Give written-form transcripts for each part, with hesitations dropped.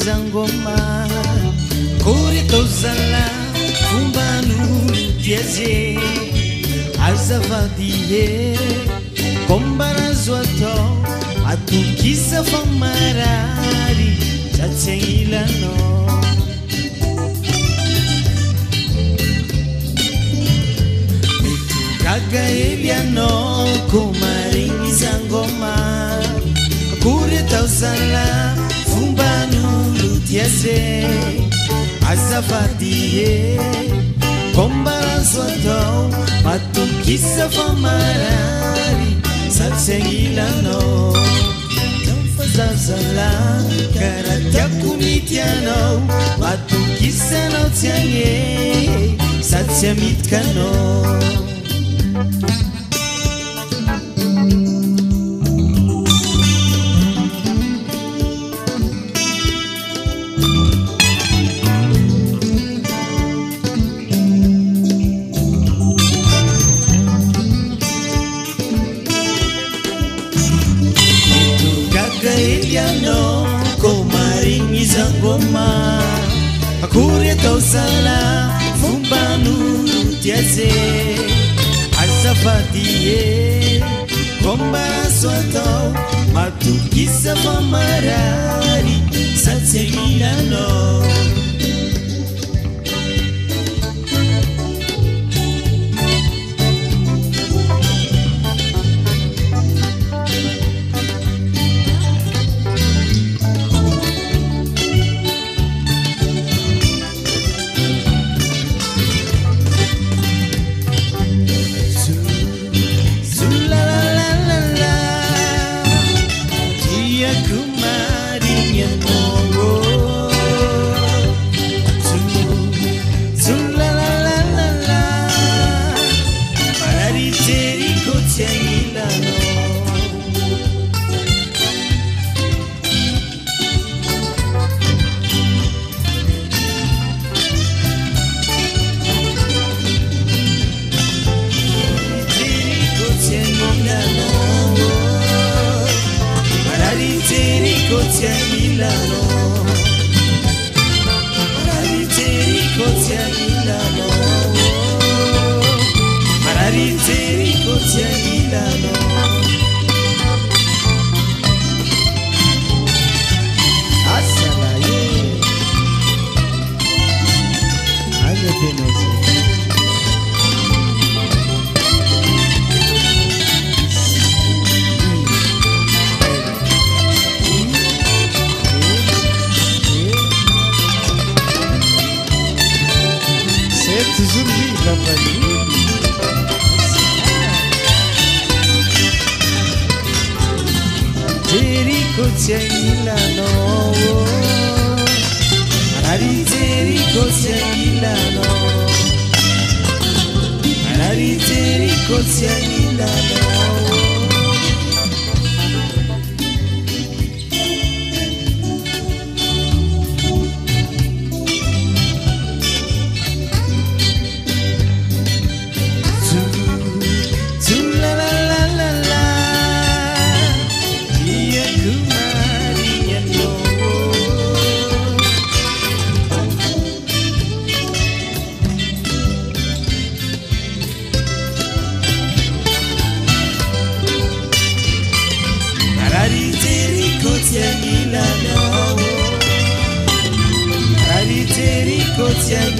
mizangoma kory tao zala fomban'olo diaze azavady he kombarazo atao atokisa fa marary satsy agnilanao metogaga hely anao ko maregny zangoma akory atao zala fomban'olo diaze azavady he kombarazo atao atokisa fa marary satsy agnilanao zazala kara tiako mitianao matokisanao tsy agne satsy amitikanao zangoma akory atao zala fomban'olo diaze azavady he kombarazo atao matokisa fa marary satsy agnilanao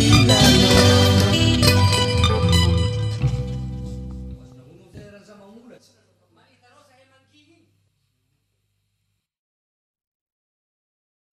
Milano,